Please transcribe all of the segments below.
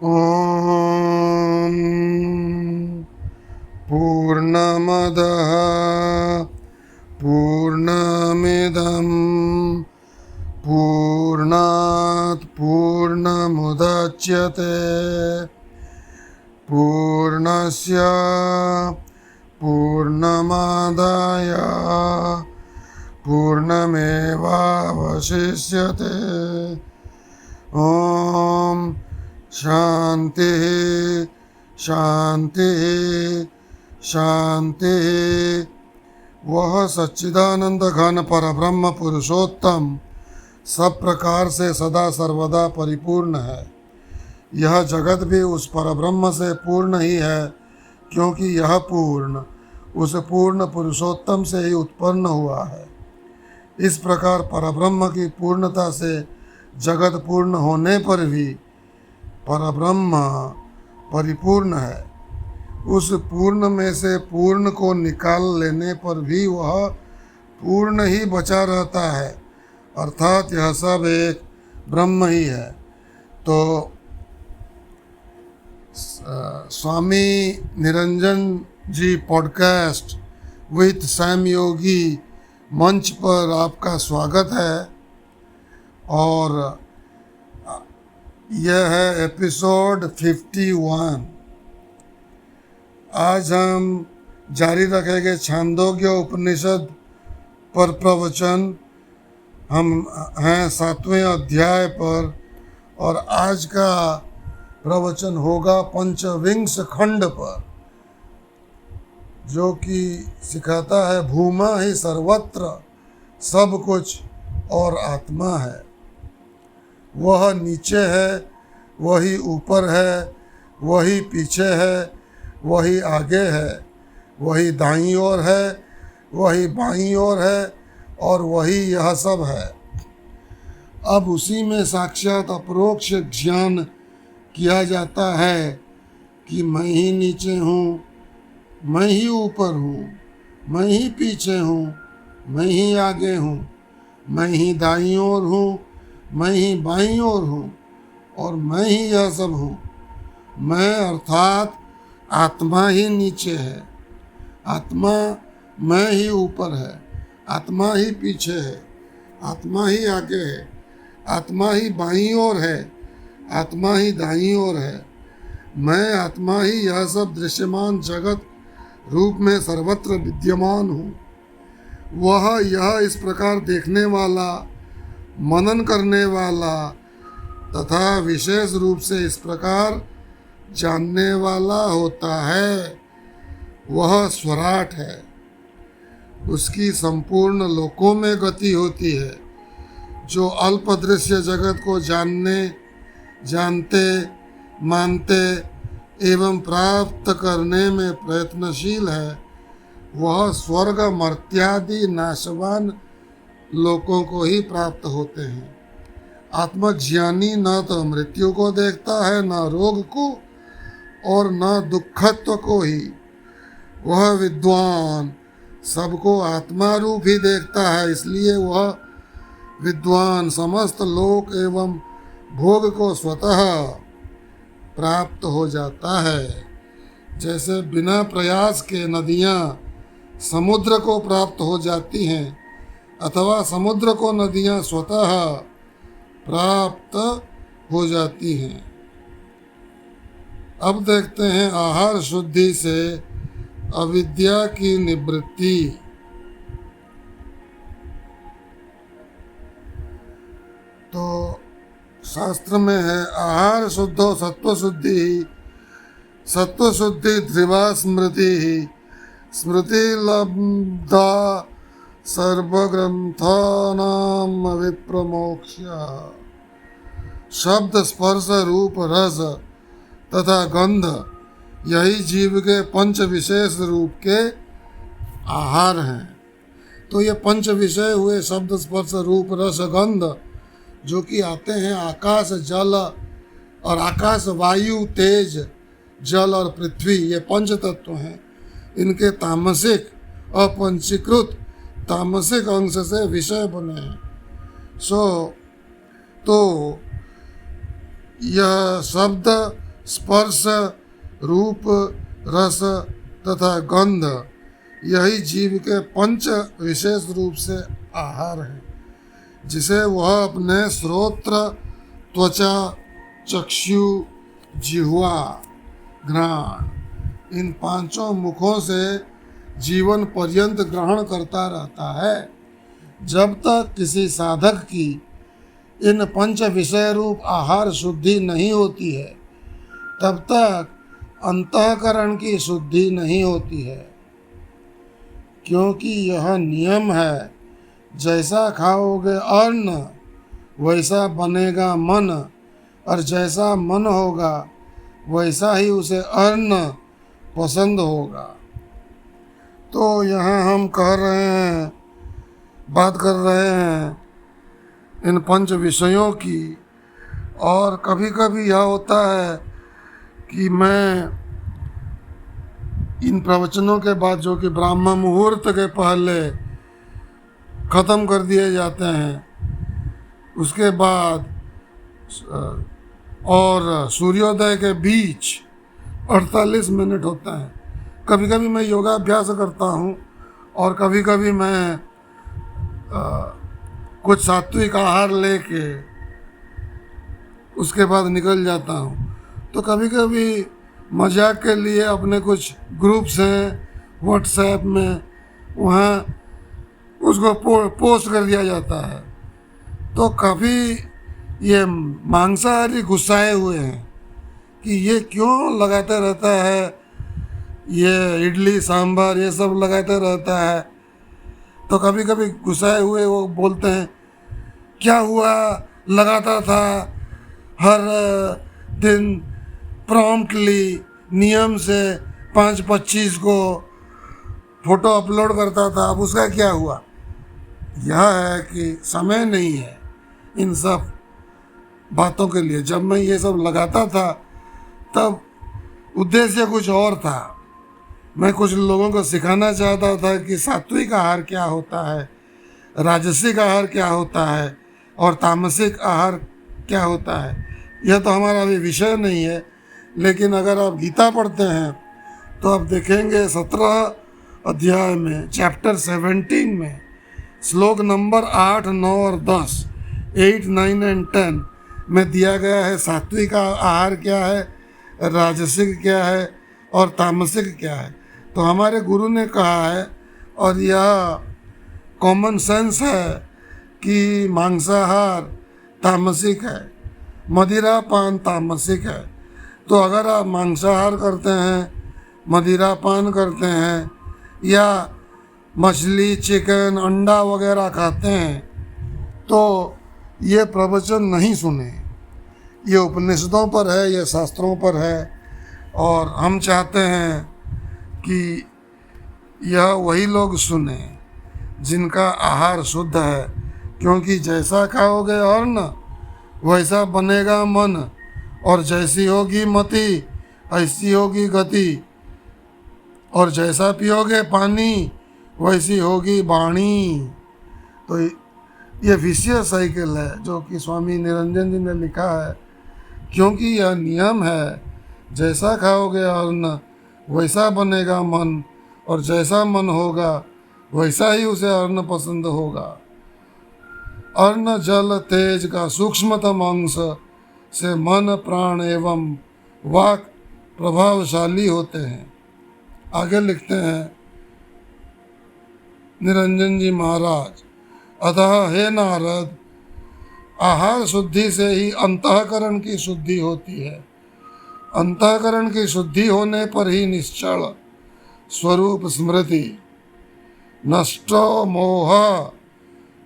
ॐ पूर्णमदः पूर्णमिदं पूर्णात् पूर्णमुदच्यते पूर्णस्य पूर्णमादाय पूर्णमेवावशिष्यते। ॐ शांति शांति शांति। वह सच्चिदानंद घन परब्रह्म पुरुषोत्तम सब प्रकार से सदा सर्वदा परिपूर्ण है। यह जगत भी उस परब्रह्म से पूर्ण ही है, क्योंकि यह पूर्ण उस पूर्ण पुरुषोत्तम से ही उत्पन्न हुआ है। इस प्रकार परब्रह्म की पूर्णता से जगत पूर्ण होने पर भी परब्रह्म परिपूर्ण है। उस पूर्ण में से पूर्ण को निकाल लेने पर भी वह पूर्ण ही बचा रहता है, अर्थात यह सब एक ब्रह्म ही है। तो स्वामी निरंजन जी पॉडकास्ट विथ सैम योगी मंच पर आपका स्वागत है। और यह है एपिसोड 51। आज हम जारी रखेंगे छांदोग्य उपनिषद पर प्रवचन। हम हैं 7वें अध्याय पर और आज का प्रवचन होगा पंचविंश खंड पर, जो कि सिखाता है भूमा ही सर्वत्र सब कुछ और आत्मा है। वह नीचे है, वही ऊपर है, वही पीछे है, वही आगे है, वही दाईं ओर है, वही बाईं ओर है और वही यह सब है। अब उसी में साक्षात अपरोक्ष ज्ञान किया जाता है कि मैं ही नीचे हूँ, मैं ही ऊपर हूँ, मैं ही पीछे हूँ, मैं ही आगे हूँ, मैं ही दाईं ओर हूँ, मैं ही बाईं ओर हूँ और मैं ही यह सब हूँ। मैं अर्थात आत्मा ही नीचे है, आत्मा मैं ही ऊपर है, आत्मा ही पीछे है, आत्मा ही आगे है, आत्मा ही बाईं ओर है, आत्मा ही दाईं ओर है। मैं आत्मा ही यह सब दृश्यमान जगत रूप में सर्वत्र विद्यमान हूँ। वह यह इस प्रकार देखने वाला, मनन करने वाला तथा विशेष रूप से इस प्रकार जानने वाला होता है, वह स्वराट है। उसकी संपूर्ण लोकों में गति होती है। जो अल्प दृश्य जगत को जानते मानते एवं प्राप्त करने में प्रयत्नशील है, वह स्वर्ग मर्त्यादि नाशवान लोकों को ही प्राप्त होते हैं। आत्मज्ञानी न तो मृत्यु को देखता है, न रोग को और न दुखत्व को ही। वह विद्वान सबको आत्मा रूप ही देखता है, इसलिए वह विद्वान समस्त लोक एवं भोग को स्वतः प्राप्त हो जाता है। जैसे बिना प्रयास के नदियाँ समुद्र को प्राप्त हो जाती हैं अथवा समुद्र को नदियाँ स्वतः प्राप्त हो जाती हैं। अब देखते हैं आहार शुद्धि से अविद्या की निवृत्ति। तो शास्त्र में है आहार शुद्धो सत्व शुद्धि, सत्व शुद्धि ध्रुवा स्मृति, स्मृति लब्धा सर्वग्रंथानां विप्रमोक्ष्य। शब्द स्पर्श रूप रस तथा गंध यही जीव के पंच विशेष रूप के आहार हैं। तो ये पंच विषय हुए शब्द स्पर्श रूप रस गंध, जो कि आते हैं आकाश जल और आकाश वायु तेज जल और पृथ्वी, ये पंच तत्व हैं। इनके तामसिक अपंचीकृत तामसिक अंश से विषय बने हैं। तो यह शब्द स्पर्श, रूप, रस तथा गंध यही जीव के पंच विशेष रूप से आहार है, जिसे वह अपने श्रोत्र, त्वचा, चक्षु, जिह्वा, घ्राण इन पांचों मुखों से जीवन पर्यंत ग्रहण करता रहता है। जब तक किसी साधक की इन पंच विषय रूप आहार शुद्धि नहीं होती है, तब तक अंतःकरण की शुद्धि नहीं होती है। क्योंकि यह नियम है, जैसा खाओगे अन्न वैसा बनेगा मन, और जैसा मन होगा वैसा ही उसे अन्न पसंद होगा। तो यहाँ हम कह रहे हैं, बात कर रहे हैं इन पंच विषयों की। और कभी कभी यह होता है कि मैं इन प्रवचनों के बाद, जो कि ब्राह्म मुहूर्त के पहले ख़त्म कर दिए जाते हैं, उसके बाद और सूर्योदय के बीच 48 मिनट होता है। कभी कभी मैं योगाभ्यास करता हूँ और कभी कभी मैं कुछ सात्विक आहार लेके उसके बाद निकल जाता हूँ। तो कभी कभी मजाक के लिए अपने कुछ ग्रुप्स हैं व्हाट्सएप में, वहाँ उसको पोस्ट कर दिया जाता है। तो काफ़ी ये मांसाहारी गुस्साए हुए हैं कि ये क्यों लगाते रहता है, ये इडली सांभर ये सब लगाते रहता है। तो कभी कभी गुस्साए हुए वो बोलते हैं, क्या हुआ, लगाता था हर दिन प्रॉम्प्टली नियम से 5:25 को फ़ोटो अपलोड करता था, अब उसका क्या हुआ। यह है कि समय नहीं है इन सब बातों के लिए। जब मैं ये सब लगाता था तब उद्देश्य कुछ और था। मैं कुछ लोगों को सिखाना चाहता था कि सात्विक आहार क्या होता है, राजसिक आहार क्या होता है और तामसिक आहार क्या होता है। यह तो हमारा अभी विषय नहीं है, लेकिन अगर आप गीता पढ़ते हैं तो आप देखेंगे 17 अध्याय में चैप्टर 17 में श्लोक नंबर 8, 9 और 10, 8, 9 एंड 10 में दिया गया है सात्विक आहार क्या है, राजसिक क्या है और तामसिक क्या है। तो हमारे गुरु ने कहा है, और यह कॉमन सेंस है, कि मांसाहार तामसिक है, मदिरा पान तामसिक है। तो अगर आप मांसाहार करते हैं, मदिरा पान करते हैं या मछली, चिकन, अंडा वगैरह खाते हैं, तो ये प्रवचन नहीं सुने। ये उपनिषदों पर है, ये शास्त्रों पर है, और हम चाहते हैं कि यह वही लोग सुने जिनका आहार शुद्ध है। क्योंकि जैसा खाओगे अन्न वैसा बनेगा मन, और जैसी होगी मति ऐसी होगी गति, और जैसा पियोगे पानी वैसी होगी वाणी। तो ये विषय साइकिल है जो कि स्वामी निरंजन जी ने लिखा है। क्योंकि यह नियम है, जैसा खाओगे अन्न वैसा बनेगा मन, और जैसा मन होगा वैसा ही उसे अन्न पसंद होगा। अन्न जल तेज का सूक्ष्मतम अंश से मन, प्राण एवं वाक प्रभावशाली होते हैं। आगे लिखते हैं निरंजन जी महाराज, अतः हे नारद, आहार शुद्धि से ही अंतःकरण की शुद्धि होती है। अंतःकरण की शुद्धि होने पर ही निश्चल स्वरूप स्मृति, नष्टो मोह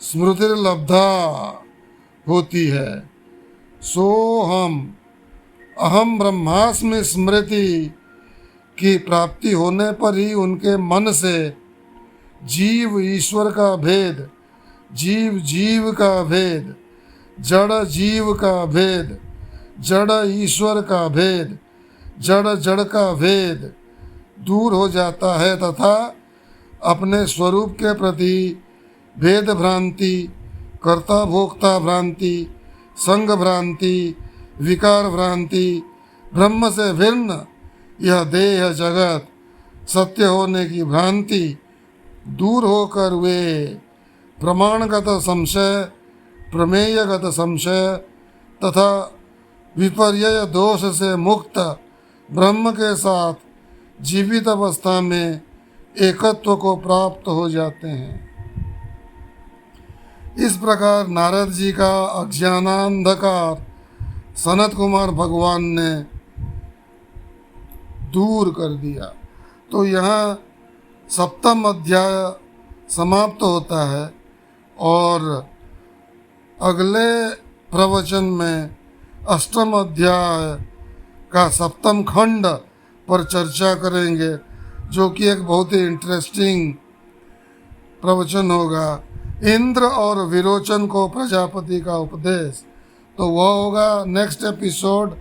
स्मृतिर्लब्धा होती है। सोहम अहम ब्रह्मास्मि स्मृति की प्राप्ति होने पर ही उनके मन से जीव ईश्वर का भेद, जीव जीव का भेद, जड़ जीव का भेद, जड़ ईश्वर का भेद, जड़ जड़ का भेद दूर हो जाता है, तथा अपने स्वरूप के प्रति भेद भ्रांति, कर्ता भोक्ता भ्रांति, संग भ्रांति, विकार भ्रांति ब्रह्म से भिन्न यह देह जगत सत्य होने की भ्रांति दूर होकर वे प्रमाणगत संशय, प्रमेयगत संशय तथा विपर्यय दोष से मुक्त ब्रह्म के साथ जीवित अवस्था में एकत्व को प्राप्त हो जाते हैं। इस प्रकार नारद जी का अज्ञानांधकार सनत कुमार भगवान ने दूर कर दिया। तो यहाँ 7वां अध्याय समाप्त होता है और अगले प्रवचन में 8वां अध्याय का 7वां खंड पर चर्चा करेंगे, जो कि एक बहुत ही इंटरेस्टिंग प्रवचन होगा। इंद्र और विरोचन को प्रजापति का उपदेश, तो वह होगा नेक्स्ट एपिसोड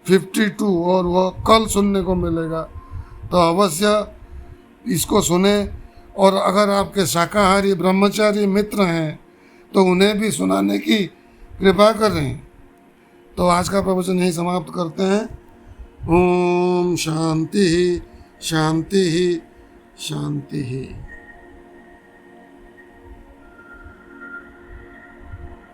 52 और वह कल सुनने को मिलेगा। तो अवश्य इसको सुने, और अगर आपके शाकाहारी ब्रह्मचारी मित्र हैं तो उन्हें भी सुनाने की कृपा करें। तो आज का प्रवचन यही समाप्त करते हैं। ओम शांति शांति शांति।